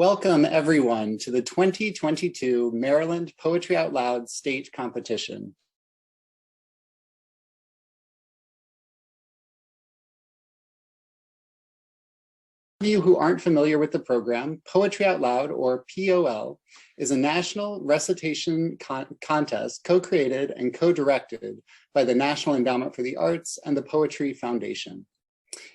Welcome everyone to the 2022 Maryland Poetry Out Loud State Competition. For you who aren't familiar with the program, Poetry Out Loud, or POL, is a national recitation contest co-created and co-directed by the National Endowment for the Arts and the Poetry Foundation.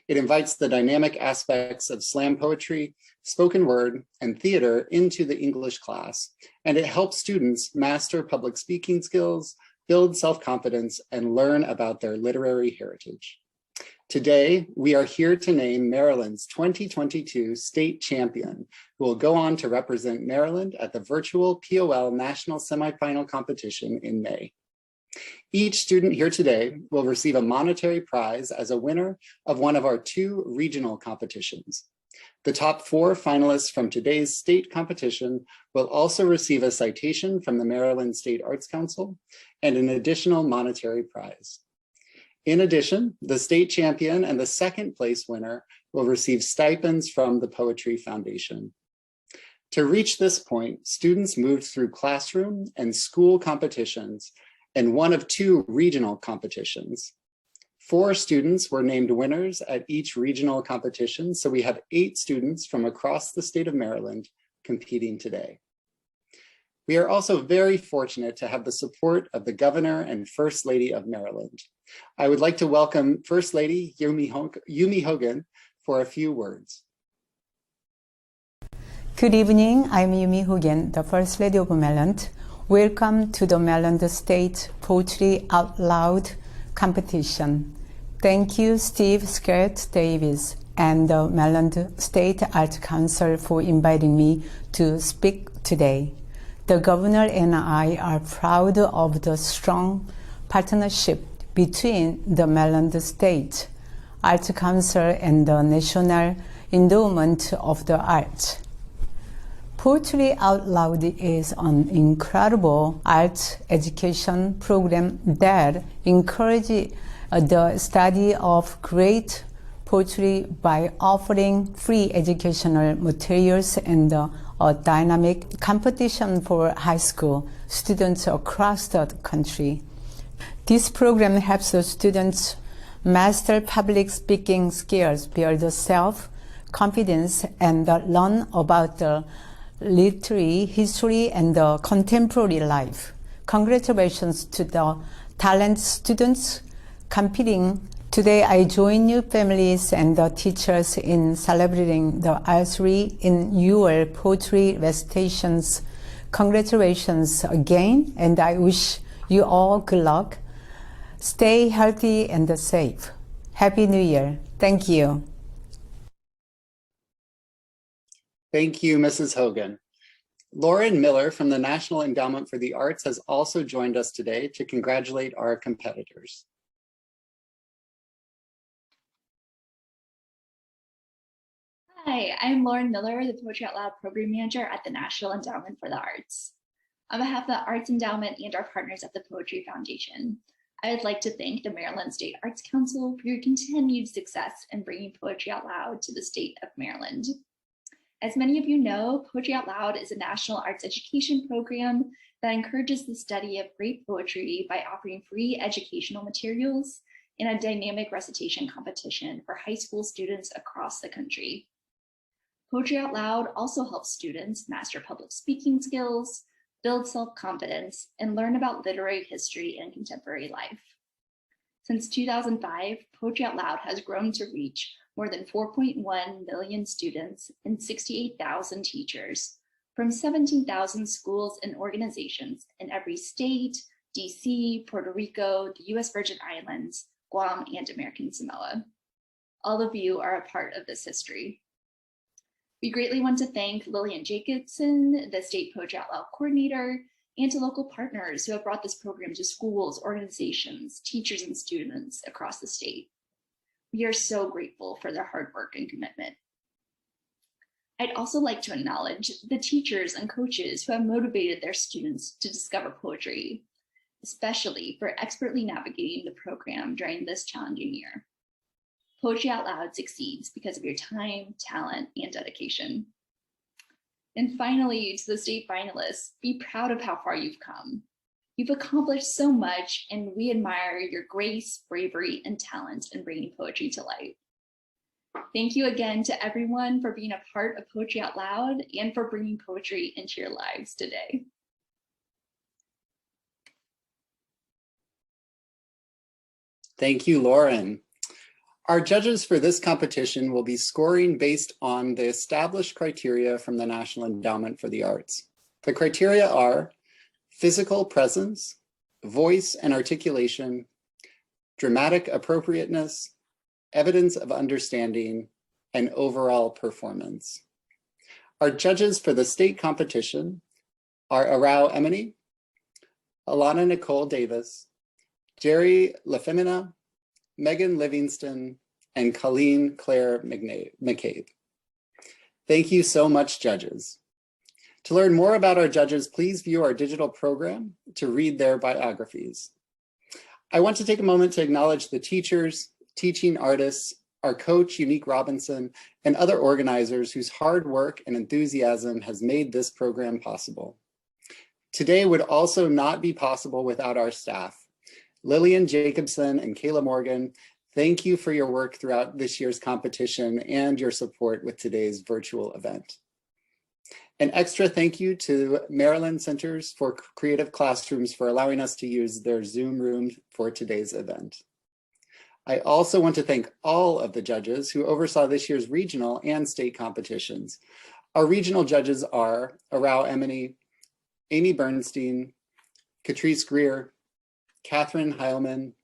It invites the dynamic aspects of slam poetry, spoken word, and theater into the English class, and it helps students master public speaking skills, build self-confidence, and learn about their literary heritage. Today, we are here to name Maryland's 2022 state champion, who will go on to represent Maryland at the virtual POL National Semifinal Competition in May. Each student here today will receive a monetary prize as a winner of one of our 2 regional competitions. The top 4 finalists from today's state competition will also receive a citation from the Maryland State Arts Council and an additional monetary prize. In addition, the state champion and the 2nd place winner will receive stipends from the Poetry Foundation. To reach this point, students moved through classroom and school competitions and one of 2 regional competitions. 4 students were named winners at each regional competition, so we have 8 students from across the state of Maryland competing today. We are also very fortunate to have the support of the Governor and First Lady of Maryland. I would like to welcome First Lady Yumi Hogan for a few words. Good evening, I'm Yumi Hogan, the First Lady of Maryland. Welcome to the Maryland State Poetry Out Loud competition. Thank you, Steve Scott Davis and the Maryland State Arts Council for inviting me to speak today. The Governor and I are proud of the strong partnership between the Maryland State Arts Council and the National Endowment of the Arts. Poetry Out Loud is an incredible arts education program that encourages the study of great poetry by offering free educational materials and a dynamic competition for high school students across the country. This program helps the students master public speaking skills, build self-confidence, and learn about the literary history and the contemporary life. Congratulations to the talented students competing. Today, I join you families and the teachers in celebrating the artistry in your poetry recitations. Congratulations again, and I wish you all good luck. Stay healthy and safe. Happy New Year. Thank you. Thank you, Mrs. Hogan. Lauren Miller from the National Endowment for the Arts has also joined us today to congratulate our competitors. Hi, I'm Lauren Miller, the Poetry Out Loud Program Manager at the National Endowment for the Arts. On behalf of the Arts Endowment and our partners at the Poetry Foundation, I would like to thank the Maryland State Arts Council for your continued success in bringing Poetry Out Loud to the state of Maryland. As many of you know, Poetry Out Loud is a national arts education program that encourages the study of great poetry by offering free educational materials in a dynamic recitation competition for high school students across the country. Poetry Out Loud also helps students master public speaking skills, build self-confidence, and learn about literary history and contemporary life. Since 2005, Poetry Out Loud has grown to reach more than 4.1 million students and 68,000 teachers from 17,000 schools and organizations in every state, DC, Puerto Rico, the US Virgin Islands, Guam, and American Samoa. All of you are a part of this history. We greatly want to thank Lillian Jacobson, the State Poetry Out Loud Coordinator, and to local partners who have brought this program to schools, organizations, teachers, and students across the state. We are so grateful for their hard work and commitment. I'd also like to acknowledge the teachers and coaches who have motivated their students to discover poetry, especially for expertly navigating the program during this challenging year. Poetry Out Loud succeeds because of your time, talent, and dedication. And finally, to the state finalists, be proud of how far you've come. You've accomplished so much, and we admire your grace, bravery, and talent in bringing poetry to light. Thank you again to everyone for being a part of Poetry Out Loud and for bringing poetry into your lives today. Thank you, Lauren. Our judges for this competition will be scoring based on the established criteria from the National Endowment for the Arts. The criteria are physical presence, voice and articulation, dramatic appropriateness, evidence of understanding, and overall performance. Our judges for the state competition are Arau Emini, Alana Nicole Davis, Jerry LaFemina, Megan Livingston, and Colleen Claire McCabe. Thank you so much, judges. To learn more about our judges, please view our digital program to read their biographies. I want to take a moment to acknowledge the teachers, teaching artists, our coach, Unique Robinson, and other organizers whose hard work and enthusiasm has made this program possible. Today would also not be possible without our staff. Lillian Jacobson and Kayla Morgan, thank you for your work throughout this year's competition and your support with today's virtual event. An extra thank you to Maryland Centers for Creative Classrooms for allowing us to use their Zoom room for today's event. I also want to thank all of the judges who oversaw this year's regional and state competitions. Our regional judges are Arau Emini, Amy Bernstein, Catrice Greer, Catherine Heilman,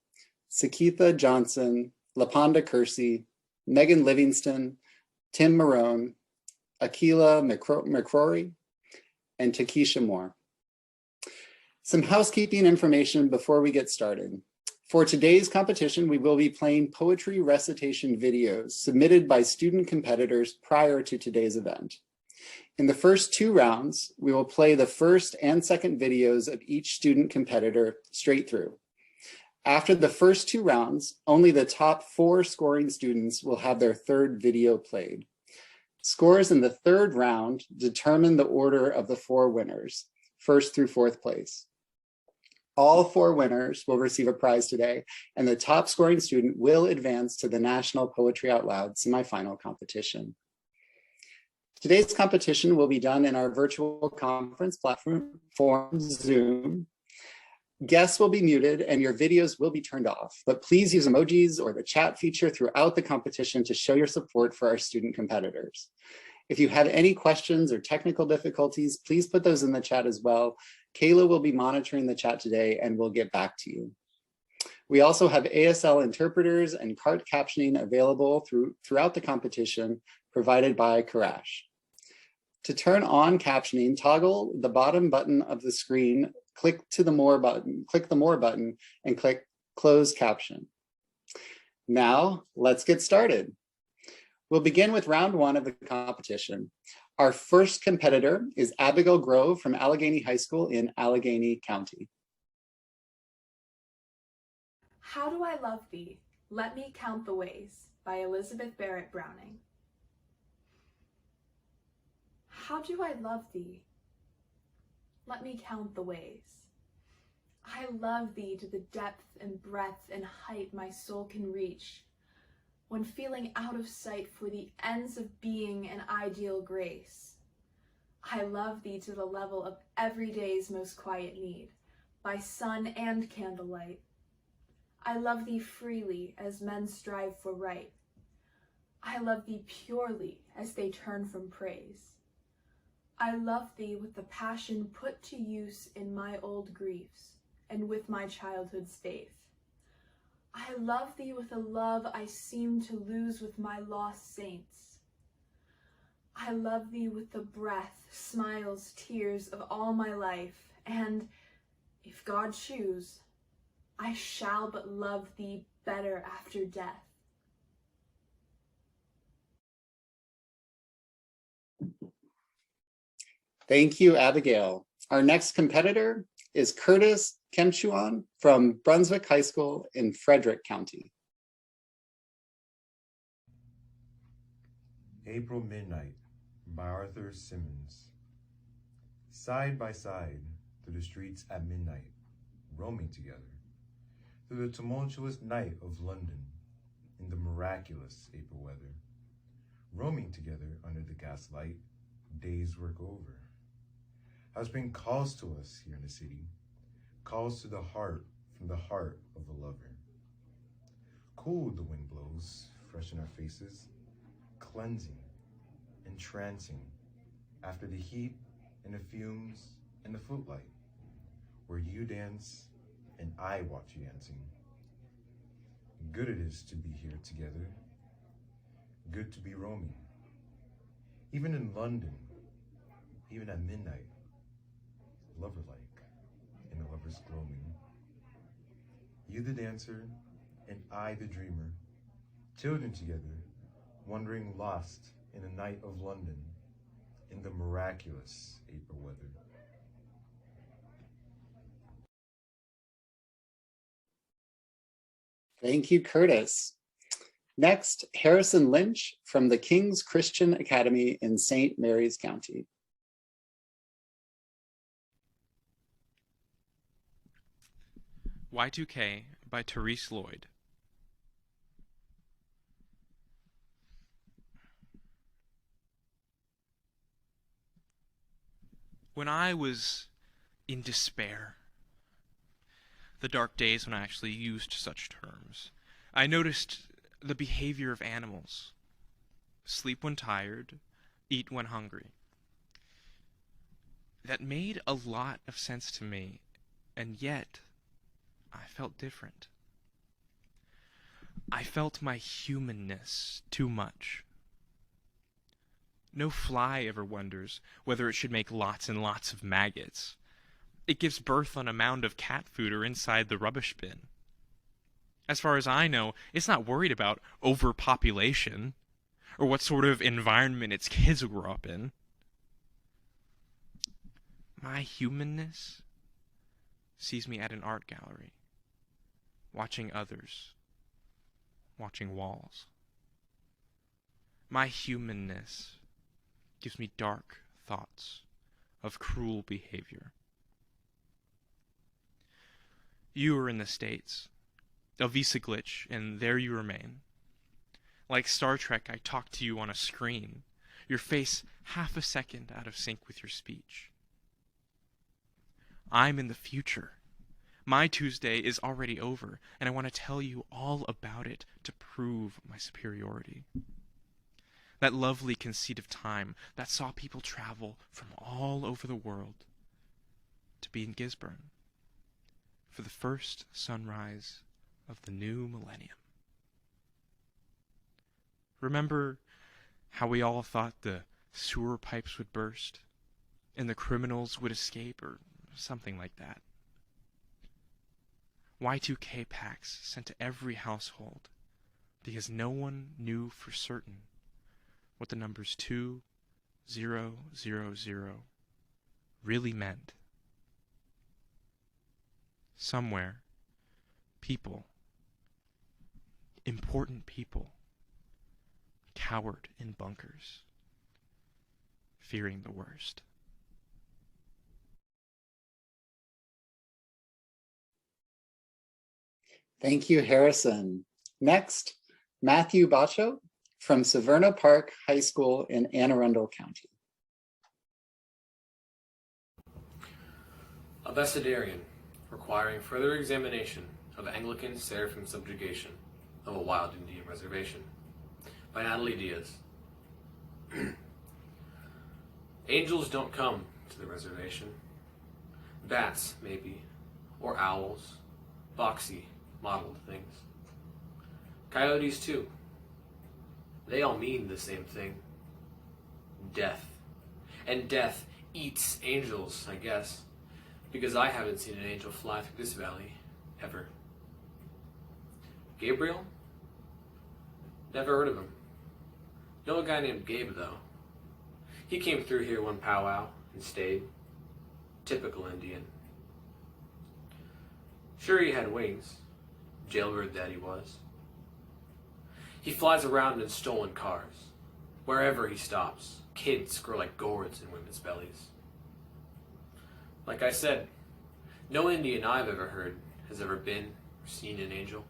Sakitha Johnson, Laponda Kersey, Megan Livingston, Tim Marone, Akila McCrory, and Takesha Moore. Some housekeeping information before we get started. For today's competition, we will be playing poetry recitation videos submitted by student competitors prior to today's event. In the first 2 rounds, we will play the first and second videos of each student competitor straight through. After the first 2 rounds, only the top 4 scoring students will have their third video played. Scores in the 3rd round determine the order of the 4 winners, 1st through 4th place. All 4 winners will receive a prize today, and the top scoring student will advance to the National Poetry Out Loud semifinal competition. Today's competition will be done in our virtual conference platform, Zoom. Guests will be muted and your videos will be turned off, but please use emojis or the chat feature throughout the competition to show your support for our student competitors. If you have any questions or technical difficulties, please put those in the chat as well. Kayla will be monitoring the chat today and we'll get back to you. We also have ASL interpreters and cart captioning available throughout the competition provided by Karash. To turn on captioning, toggle the bottom button of the screen, click the More button, and click Close Caption. Now, let's get started. We'll begin with round 1 of the competition. Our first competitor is Abigail Grove from Allegheny High School in Allegany County. How Do I Love Thee? Let Me Count the Ways by Elizabeth Barrett Browning. How do I love thee? Let me count the ways. I love thee to the depth and breadth and height my soul can reach, when feeling out of sight for the ends of being and ideal grace. I love thee to the level of every day's most quiet need, by sun and candlelight. I love thee freely as men strive for right. I love thee purely as they turn from praise. I love thee with the passion put to use in my old griefs and with my childhood's faith. I love thee with a love I seem to lose with my lost saints. I love thee with the breath, smiles, tears of all my life, and, if God choose, I shall but love thee better after death. Thank you, Abigail. Our next competitor is Curtis Kemtchouang from Brunswick High School in Frederick County. April Midnight by Arthur Simmons. side by side through the streets at midnight, roaming together, through the tumultuous night of London in the miraculous April weather, roaming together under the gaslight, day's work over. How spring calls to us here in the city, calls to the heart from the heart of a lover. Cool the wind blows, fresh in our faces, cleansing, entrancing, after the heat and the fumes and the footlight, where you dance and I watch you dancing. Good it is to be here together, good to be roaming. Even in London, even at midnight, lover-like, in a lover's gloaming. You the dancer, and I the dreamer, children together, wandering lost in a night of London, in the miraculous April weather. Thank you, Curtis. Next, Harrison Lynch from the King's Christian Academy in St. Mary's County. Y2K by Therese Lloyd. When I was in despair, the dark days when I actually used such terms, I noticed the behavior of animals. Sleep when tired, eat when hungry. That made a lot of sense to me, and yet I felt different. I felt my humanness too much. No fly ever wonders whether it should make lots and lots of maggots. It gives birth on a mound of cat food or inside the rubbish bin. As far as I know, it's not worried about overpopulation or what sort of environment its kids will grow up in. My humanness sees me at an art gallery, watching others, watching walls. My humanness gives me dark thoughts of cruel behavior. You are in the States, a visa glitch, and there you remain. Like Star Trek, I talk to you on a screen, your face half a second out of sync with your speech. I'm in the future. My Tuesday is already over, and I want to tell you all about it to prove my superiority. That lovely conceit of time that saw people travel from all over the world to be in Gisborne for the first sunrise of the new millennium. Remember how we all thought the sewer pipes would burst and the criminals would escape, or something like that? Y2K packs sent to every household because no one knew for certain what the numbers 2000 really meant. Somewhere, people, important people, cowered in bunkers, fearing the worst. Thank you, Harrison. Next, Matthew Bacho from Severna Park High School in Arundel County. Abecedarian, requiring further examination of Anglican Seraphim subjugation of a Wilde Indian reservation, by Natalie Diaz. Angels don't come to the reservation. Bats, maybe, or owls, boxy, mottled things. Coyotes, too. They all mean the same thing. Death. And death eats angels, I guess, because I haven't seen an angel fly through this valley, ever. Gabriel? Never heard of him. Know a guy named Gabe, though. He came through here one powwow and stayed. Typical Indian. Sure, he had wings. Jailbird that he was. He flies around in stolen cars. Wherever he stops, kids grow like gourds in women's bellies. Like I said, no Indian I've ever heard has ever been or seen an angel.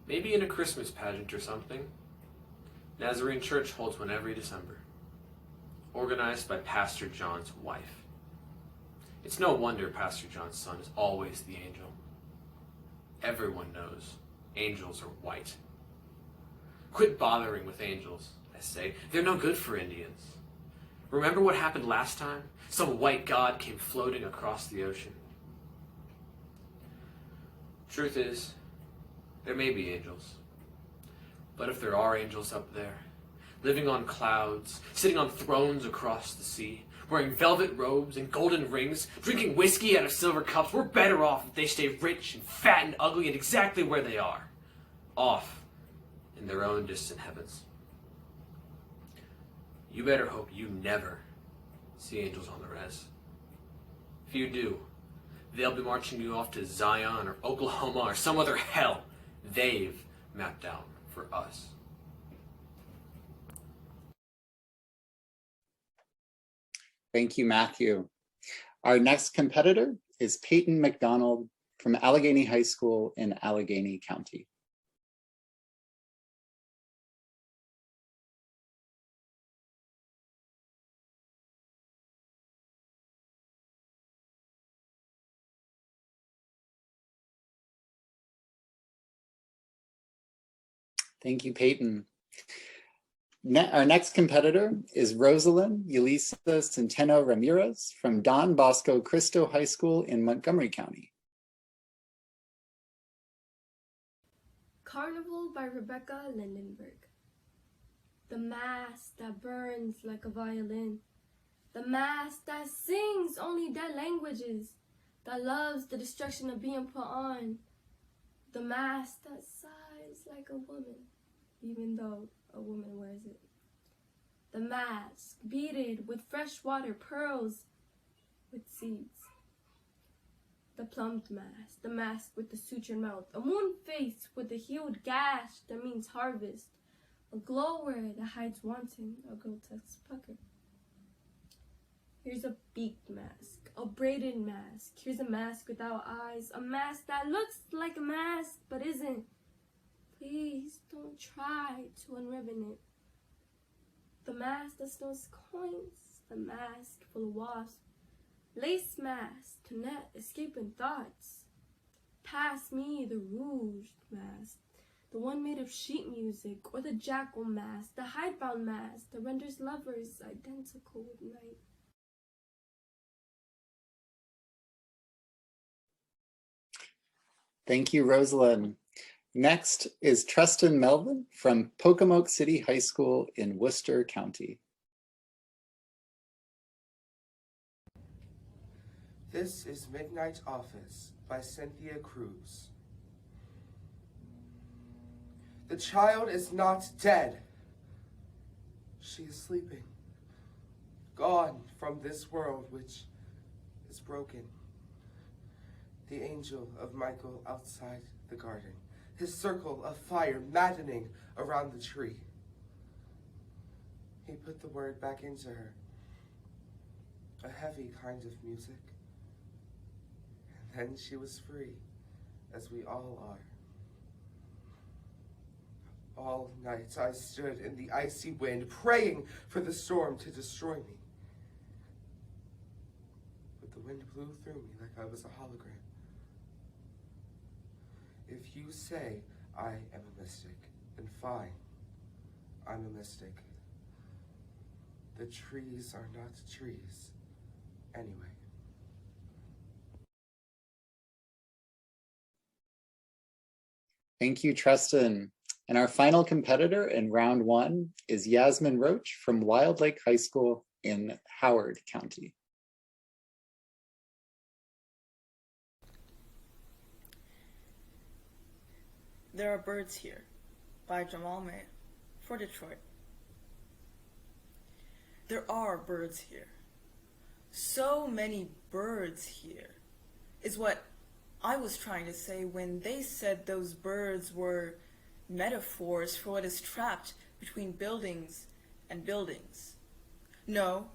Maybe in a Christmas pageant or something. Nazarene Church holds one every December, organized by Pastor John's wife. It's no wonder Pastor John's son is always the angel. Everyone knows angels are white. Quit bothering with angels, I say. They're no good for Indians. Remember what happened last time? Some white god came floating across the ocean. Truth is, there may be angels. But if there are angels up there, living on clouds, sitting on thrones across the sea, wearing velvet robes and golden rings, drinking whiskey out of silver cups, we're better off if they stay rich and fat and ugly and exactly where they are. Off in their own distant heavens. You better hope you never see angels on the res. If you do, they'll be marching you off to Zion or Oklahoma or some other hell they've mapped out for us. Thank you, Matthew. Our next competitor is Peyton McDonald from Allegany High School in Allegany County. Thank you, Peyton. Our next competitor is Rosalind Yulisa Centeno Ramirez from Don Bosco Cristo High School in Montgomery County. Carnival by Rebecca Lindenberg. The mast that burns like a violin, the mast that sings only dead languages, that loves the destruction of being put on, the mask that sighs like a woman, even though a woman wears it. The mask, beaded with fresh water, pearls with seeds. The plumped mask, the mask with the sutured mouth, a moon face with a healed gash that means harvest, a glower that hides wanting, a grotesque pucker. Here's a beaked mask, a braided mask. Here's a mask without eyes, a mask that looks like a mask but isn't. Please don't try to unribbon it. The mask that stores coins, the mask full of wasps. Lace mask to net escaping thoughts. Pass me the rouged mask, the one made of sheet music, or the jackal mask, the hidebound mask that renders lovers identical with night. Thank you, Rosalind. Next is Treston Melvin from Pocomoke City High School in Worcester County. This is Midnight Office by Cynthia Cruz. The child is not dead. She is sleeping, gone from this world which is broken. The angel of Michael outside the garden, his circle of fire maddening around the tree. He put the word back into her, a heavy kind of music. And then she was free, as we all are. All night I stood in the icy wind, praying for the storm to destroy me. But the wind blew through me like I was a hologram. If you say I am a mystic, then fine, I'm a mystic. The trees are not trees, anyway. Thank you, Treston. And our final competitor in round one is Yasmin Roach from Wilde Lake High School in Howard County. There Are Birds Here by Jamal May for Detroit. There are birds here. So many birds here is what I was trying to say when they said those birds were metaphors for what is trapped between buildings and buildings. No,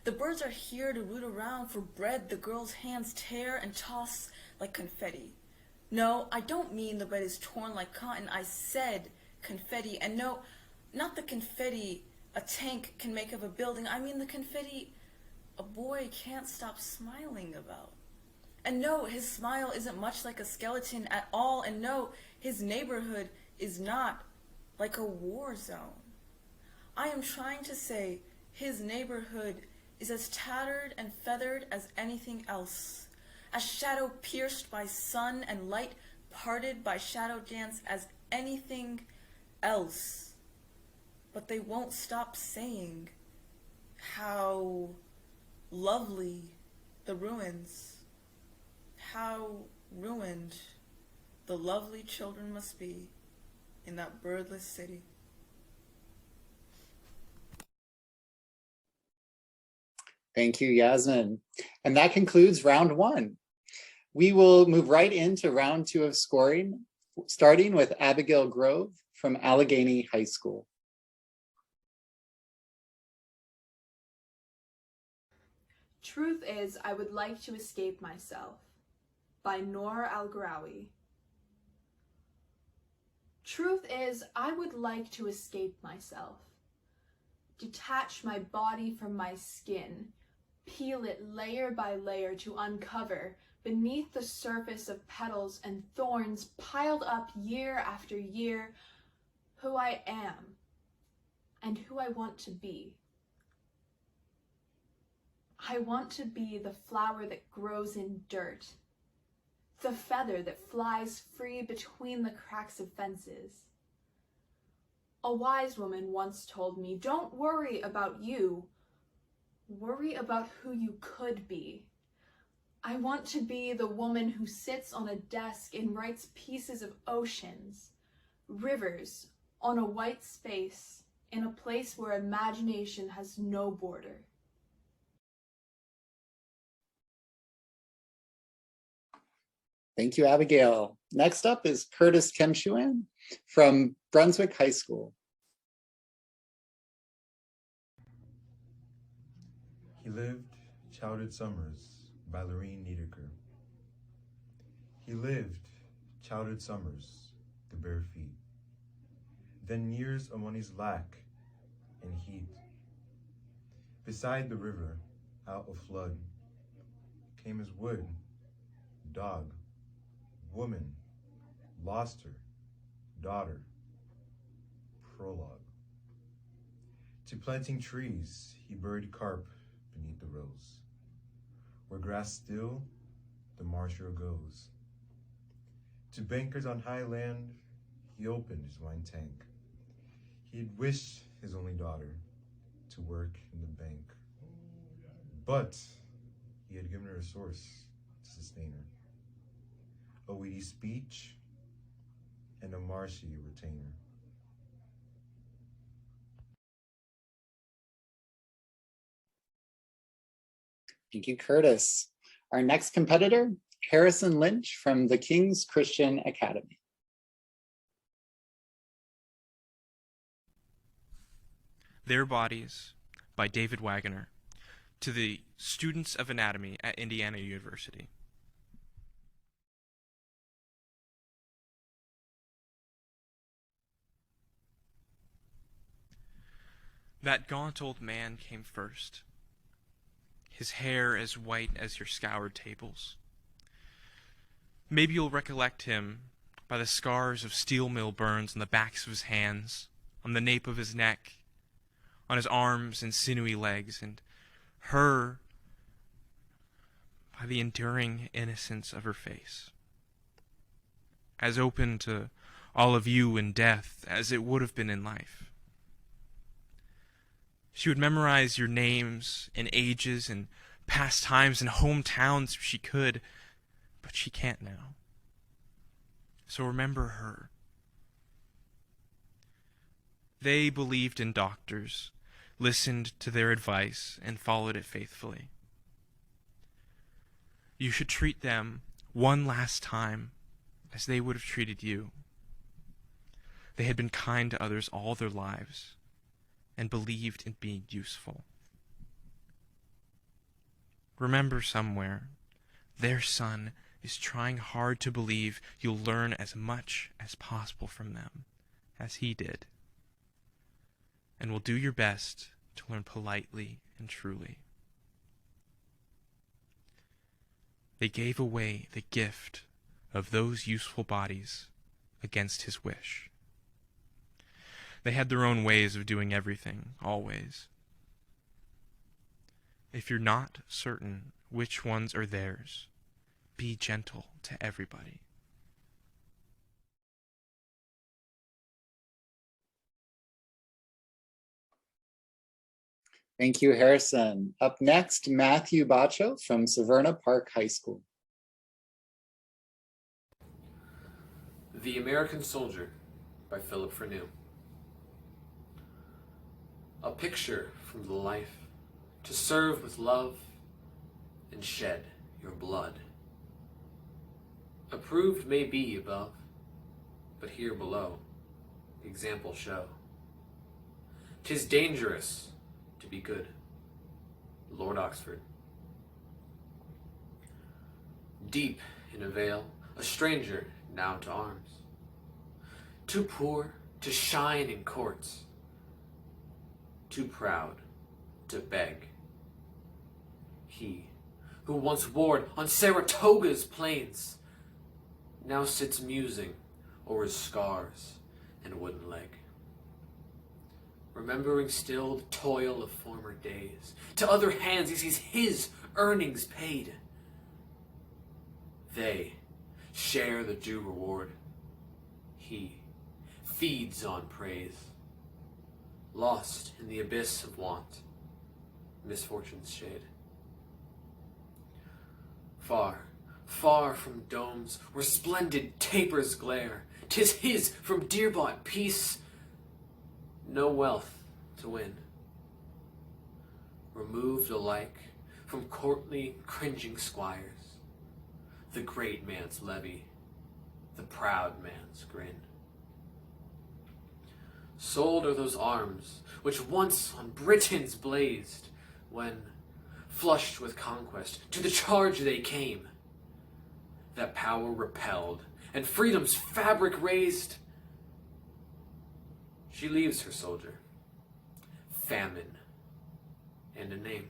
The birds are here to root around for bread the girls' hands tear and toss like confetti. No, I don't mean the bread is torn like cotton. I said confetti. And no, not the confetti a tank can make of a building. I mean the confetti a boy can't stop smiling about. And no, his smile isn't much like a skeleton at all. And no, his neighborhood is not like a war zone. I am trying to say his neighborhood is as tattered and feathered as anything else, as shadow pierced by sun and light parted by shadow dance as anything else. But they won't stop saying how lovely the ruins, how ruined the lovely children must be in that birdless city. Thank you, Yasmin. And that concludes round one. We will move right into round two of scoring, starting with Abigail Grove from Allegany High School. Truth is, I would like to escape myself, by Noor Al-Gharawi. Truth is, I would like to escape myself, detach my body from my skin, peel it layer by layer to uncover, beneath the surface of petals and thorns piled up year after year, who I am and who I want to be. I want to be the flower that grows in dirt, the feather that flies free between the cracks of fences. A wise woman once told me, don't worry about you, worry about who you could be. I want to be the woman who sits on a desk and writes pieces of oceans, rivers, on a white space, in a place where imagination has no border. Thank you, Abigail. Next up is Curtis Kemtchouang from Brunswick High School. He lived chowdered summers by Lorene Niederker. He lived chowdered summers, the bare feet. Then years of money's lack and heat. Beside the river, out of flood, came his wood, dog, woman, lost her, daughter, prologue. To planting trees, he buried carp beneath the rose. Where grass still, the marsher goes. To bankers on high land, he opened his wine tank. He'd wished his only daughter to work in the bank. But he had given her a source to sustain her. A weedy speech and a marshy retainer. Thank you, Curtis. Our next competitor, Harrison Lynch from the King's Christian Academy. Their Bodies by David Wagner to the students of anatomy at Indiana University. That gaunt old man came first, his hair as white as your scoured tables. Maybe you'll recollect him by the scars of steel mill burns on the backs of his hands, on the nape of his neck, on his arms and sinewy legs, and her by the enduring innocence of her face, as open to all of you in death as it would have been in life. She would memorize your names and ages and past times and hometowns if she could, but she can't now. So remember her. They believed in doctors, listened to their advice, and followed it faithfully. You should treat them one last time as they would have treated you. They had been kind to others all their lives and believed in being useful. Remember somewhere, their son is trying hard to believe you'll learn as much as possible from them, as he did, and will do your best to learn politely and truly. They gave away the gift of those useful bodies against his wish. They had their own ways of doing everything, always. If you're not certain which ones are theirs, be gentle to everybody. Thank you, Harrison. Up next, Matthew Bacho from Severna Park High School. The American Soldier by Philip Freneau. A picture from the life to serve with love and shed your blood. Approved may be above, but here below, example show. 'Tis dangerous to be good. Lord Oxford. Deep in a vale, a stranger now to arms. Too poor to shine in courts, too proud to beg. He who once warred on Saratoga's plains now sits musing o'er his scars and wooden leg. Remembering still the toil of former days, to other hands he sees his earnings paid. They share the due reward. He feeds on praise. Lost in the abyss of want, misfortune's shade. Far, far from domes where splendid tapers glare, 'tis his from dear-bought peace, no wealth to win. Removed alike from courtly, cringing squires, the great man's levy, the proud man's grin. Sold are those arms which once on Britons blazed, when, flushed with conquest, to the charge they came. That power repelled, and freedom's fabric raised. She leaves her soldier, famine, and a name.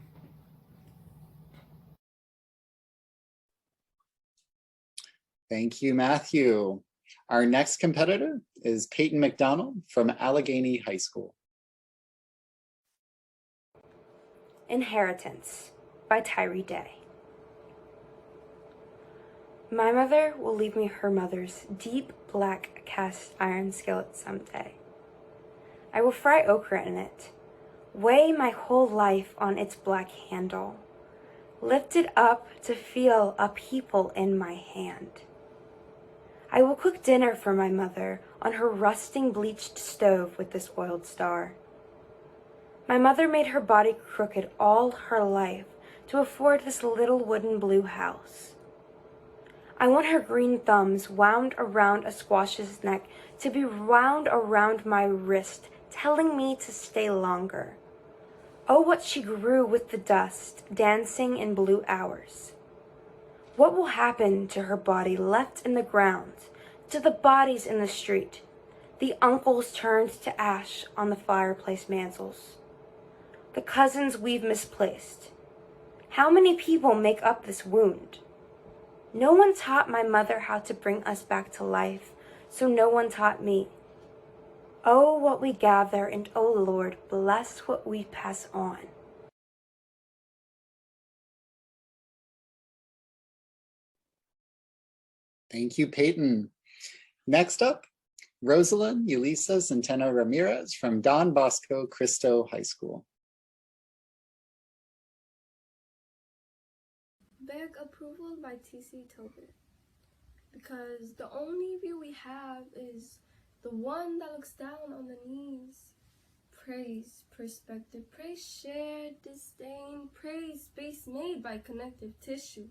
Thank you, Matthew. Our next competitor is Peyton McDonald from Allegany High School. Inheritance by Tyree Day. My mother will leave me her mother's deep black cast iron skillet someday. I will fry okra in it, weigh my whole life on its black handle, lift it up to feel a people in my hand. I will cook dinner for my mother on her rusting bleached stove with this oiled star. My mother made her body crooked all her life to afford this little wooden blue house. I want her green thumbs wound around a squash's neck to be wound around my wrist, telling me to stay longer. Oh, what she grew with the dust, dancing in blue hours. What will happen to her body left in the ground, to the bodies in the street, the uncles turned to ash on the fireplace mantels, the cousins we've misplaced? How many people make up this wound? No one taught my mother how to bring us back to life, so no one taught me. Oh, what we gather, and oh Lord, bless what we pass on. Thank you, Peyton. Next up, Rosalind Yulisa Centeno Ramirez from Don Bosco Cristo High School. Beg approval by T.C. Tobin, because the only view we have is the one that looks down on the knees. Praise perspective, praise shared disdain, praise space made by connective tissue,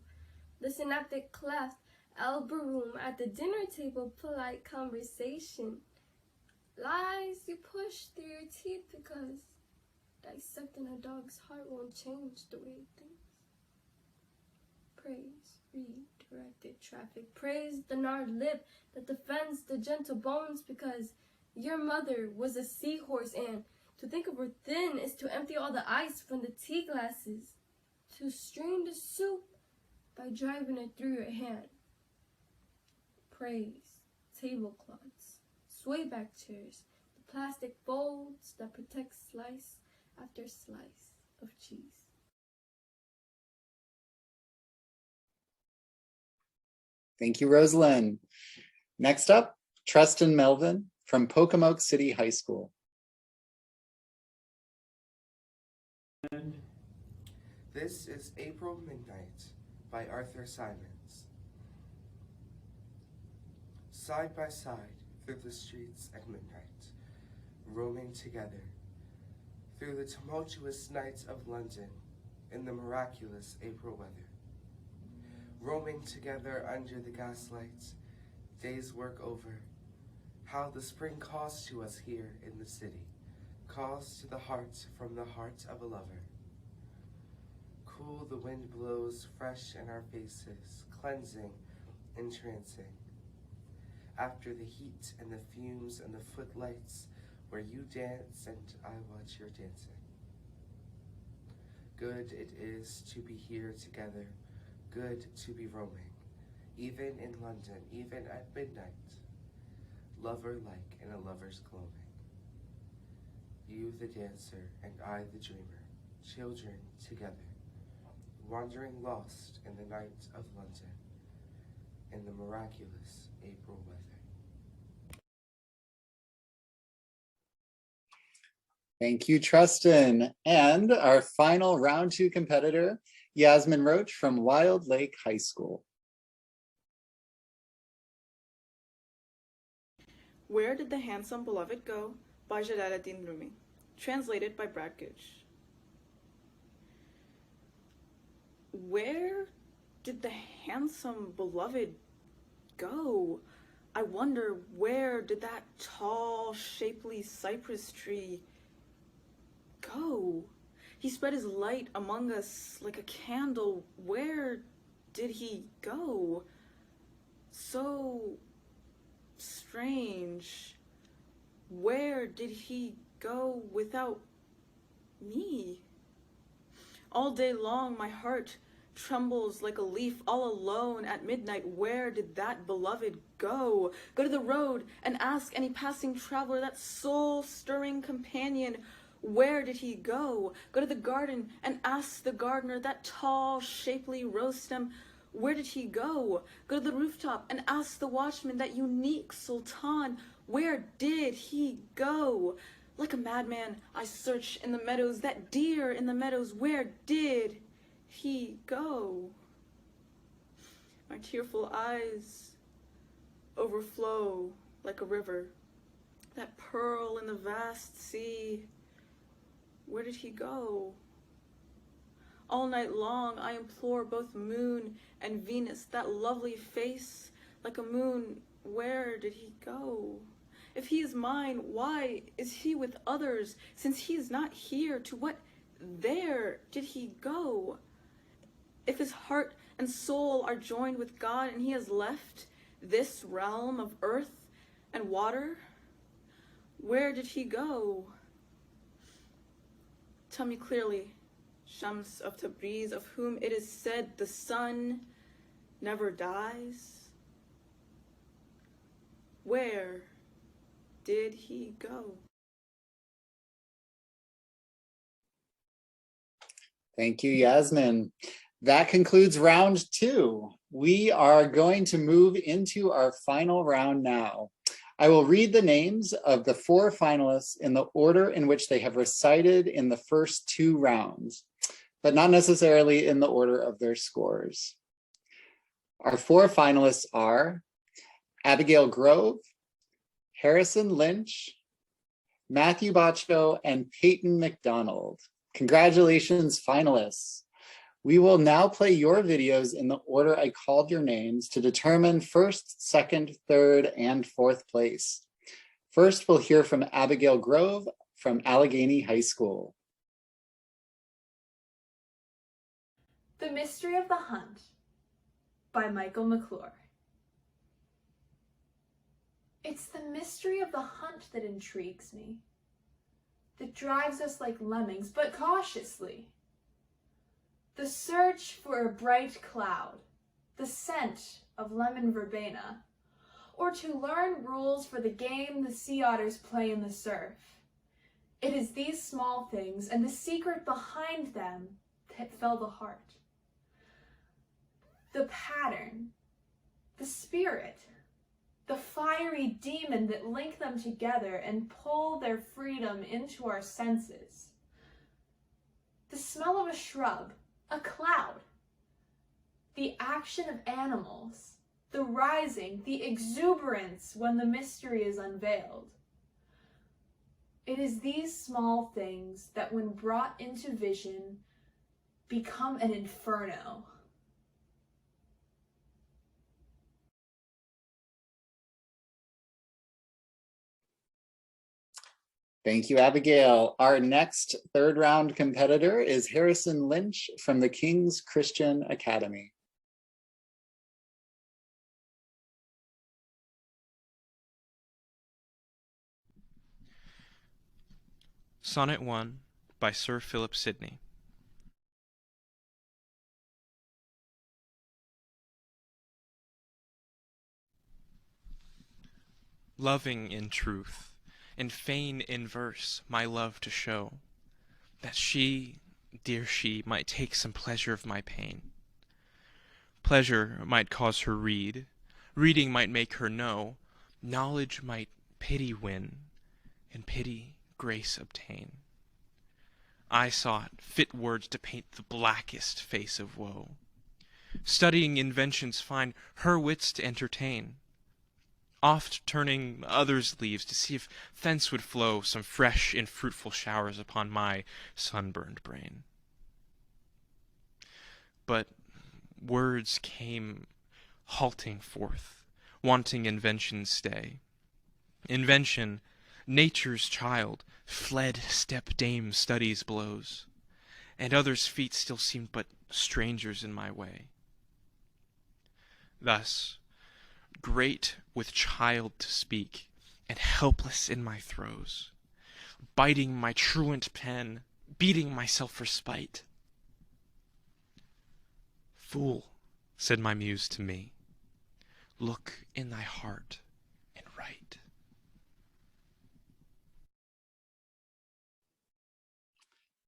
the synaptic cleft, elbow room at the dinner table, polite conversation, lies you push through your teeth because dissecting a dog's heart won't change the way it thinks. Praise redirected traffic. Praise the gnarled lip that defends the gentle bones, because your mother was a seahorse, and to think of her thin is to empty all the ice from the tea glasses, to strain the soup by driving it through your hand. Praise tablecloths, sway back chairs, the plastic folds that protect slice after slice of cheese. Thank you, Rosalind. Next up, Treston Melvin from Pocomoke City High School. This is April Midnight by Arthur Symons. Side by side through the streets at midnight, roaming together through the tumultuous nights of London in the miraculous April weather. Roaming together under the gaslights, day's work over, how the spring calls to us here in the city, calls to the heart from the heart of a lover. Cool the wind blows fresh in our faces, cleansing, entrancing. After the heat and the fumes and the footlights, where you dance and I watch your dancing. Good it is to be here together, good to be roaming, even in London, even at midnight, lover-like in a lover's gloaming. You the dancer and I the dreamer, children together, wandering lost in the night of London, in the miraculous April weather. Thank you, Treston. And our final round 2 competitor, Yasmin Roach from Wilde Lake High School. Where Did the Handsome Beloved Go? By Jalaluddin Rumi. Translated by Brad Gooch. Where did the handsome beloved go? I wonder, where did that tall, shapely cypress tree go? He spread his light among us like a candle. Where did he go? So strange. Where did he go without me? All day long my heart trembles like a leaf, all alone at midnight. Where did that beloved go? Go to the road and ask any passing traveler, that soul-stirring companion, where did he go? Go to the garden and ask the gardener, that tall, shapely rose stem, where did he go? Go to the rooftop and ask the watchman, that unique sultan, where did he go? Like a madman, I search in the meadows, that deer in the meadows, where did he go? My tearful eyes overflow like a river, that pearl in the vast sea, where did he go? All night long I implore both moon and Venus, that lovely face like a moon, where did he go? If he is mine, why is he with others? Since he is not here, to what there did he go? If his heart and soul are joined with God and he has left this realm of earth and water, where did he go? Tell me clearly, Shams of Tabriz, of whom it is said the sun never dies. Where did he go? Thank you, Yasmin. That concludes round 2. We are going to move into our final round now. I will read the names of the 4 finalists in the order in which they have recited in the first 2 rounds, but not necessarily in the order of their scores. Our 4 finalists are Abigail Grove, Harrison Lynch, Matthew Bacho, and Peyton McDonald. Congratulations, finalists. We will now play your videos in the order I called your names to determine 1st, 2nd, 3rd, and 4th place. First, we'll hear from Abigail Grove from Allegany High School. The mystery of the hunt by Michael McClure. It's the mystery of the hunt that intrigues me, that drives us like lemmings, but cautiously. The search for a bright cloud, the scent of lemon verbena, or to learn rules for the game the sea otters play in the surf. It is these small things and the secret behind them that fill the heart. The pattern, the spirit, the fiery demon that link them together and pull their freedom into our senses. The smell of a shrub, a cloud, the action of animals, the rising, the exuberance when the mystery is unveiled. It is these small things that, when brought into vision, become an inferno. Thank you, Abigail. Our next third round competitor is Harrison Lynch from the King's Christian Academy. Sonnet 1 by Sir Philip Sidney. Loving in truth, and fain in verse my love to show, that she, dear she, might take some pleasure of my pain. Pleasure might cause her read, reading might make her know, knowledge might pity win, and pity grace obtain. I sought fit words to paint the blackest face of woe, studying inventions fine, her wits to entertain, oft turning others' leaves to see if thence would flow some fresh and fruitful showers upon my sunburned brain. But words came halting forth, wanting invention's stay. Invention, nature's child, fled step-dame study's blows, and others' feet still seemed but strangers in my way. Thus, great with child to speak, and helpless in my throes, biting my truant pen, beating myself for spite. Fool, said my muse to me, look in thy heart and write.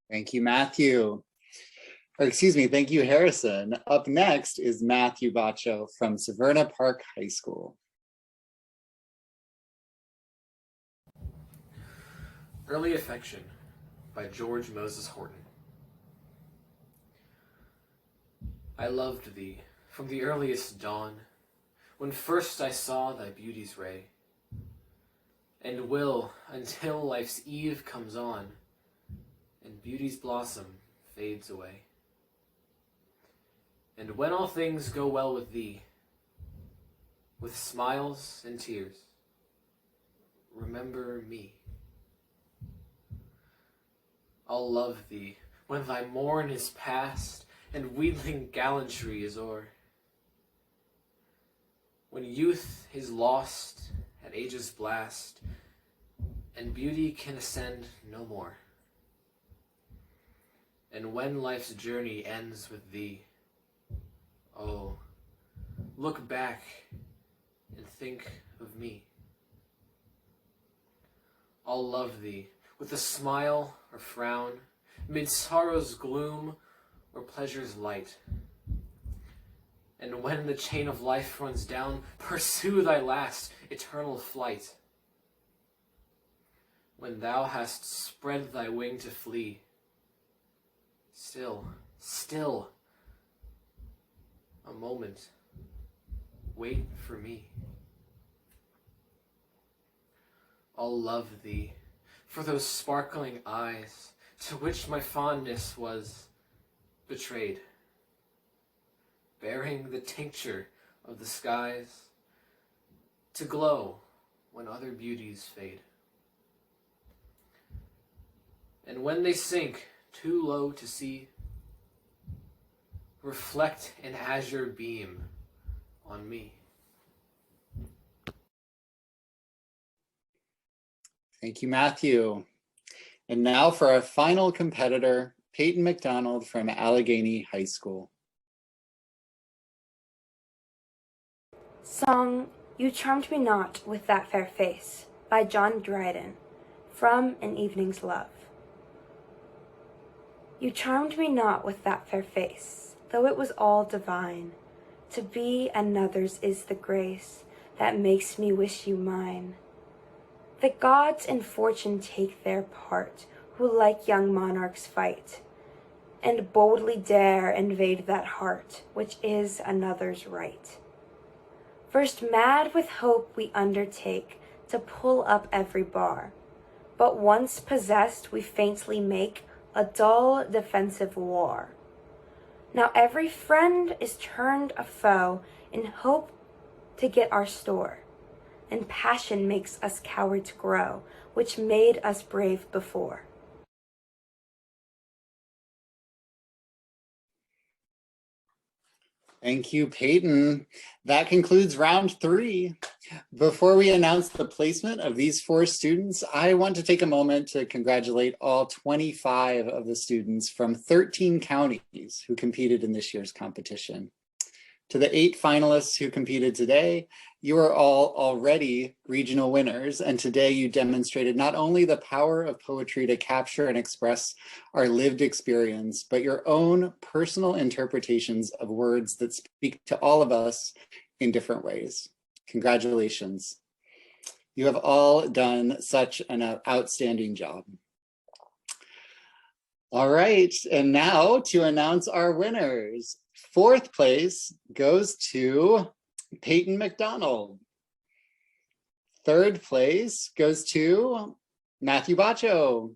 Thank you, Matthew. Thank you, Harrison. Up next is Matthew Bacho from Severna Park High School. Early Affection by George Moses Horton. I loved thee from the earliest dawn, when first I saw thy beauty's ray, and will until life's eve comes on, and beauty's blossom fades away. And when all things go well with thee, with smiles and tears, remember me. I'll love thee when thy morn is past, and wheedling gallantry is o'er, when youth is lost at age's blast, and beauty can ascend no more. And when life's journey ends with thee, oh, look back and think of me. I'll love thee with a smile or frown, mid sorrow's gloom or pleasure's light. And when the chain of life runs down, pursue thy last eternal flight. When thou hast spread thy wing to flee, still, a moment, wait for me. I'll love thee for those sparkling eyes to which my fondness was betrayed, bearing the tincture of the skies to glow when other beauties fade. And when they sink too low to see, reflect an azure beam on me. Thank you, Matthew. And now for our final competitor, Peyton McDonald from Allegany High School. Song, You Charmed Me Not with That Fair Face, by John Dryden, from An Evening's Love. You charmed me not with that fair face, though it was all divine. To be another's is the grace that makes me wish you mine. The gods in fortune take their part, who like young monarchs fight, and boldly dare invade that heart, which is another's right. First mad with hope we undertake to pull up every bar, but once possessed we faintly make a dull defensive war. Now every friend is turned a foe in hope to get our store, and passion makes us cowards grow, which made us brave before. Thank you, Peyton. That concludes round 3. Before we announce the placement of these 4 students, I want to take a moment to congratulate all 25 of the students from 13 counties who competed in this year's competition. To the 8 finalists who competed today, you are all already regional winners, and today you demonstrated not only the power of poetry to capture and express our lived experience, but your own personal interpretations of words that speak to all of us in different ways. Congratulations. You have all done such an outstanding job. All right, and now to announce our winners. 4th place goes to Peyton McDonald. 3rd place goes to Matthew Bacho.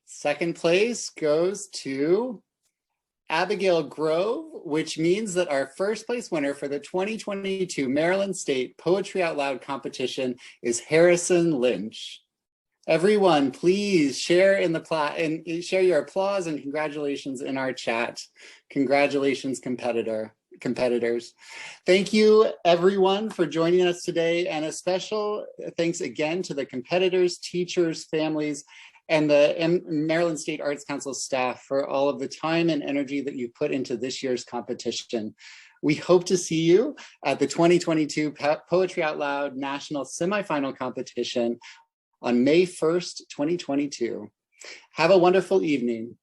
2nd place goes to Abigail Grove, which means that our 1st place winner for the 2022 Maryland State Poetry Out Loud competition is Harrison Lynch. Everyone, please share share your applause and congratulations in our chat. Congratulations, competitors. Thank you, everyone, for joining us today, and a special thanks again to the competitors, teachers, families, and the Maryland State Arts Council staff for all of the time and energy that you put into this year's competition. We hope to see you at the 2022 Poetry Out Loud National Semifinal Competition on May 1st, 2022. Have a wonderful evening.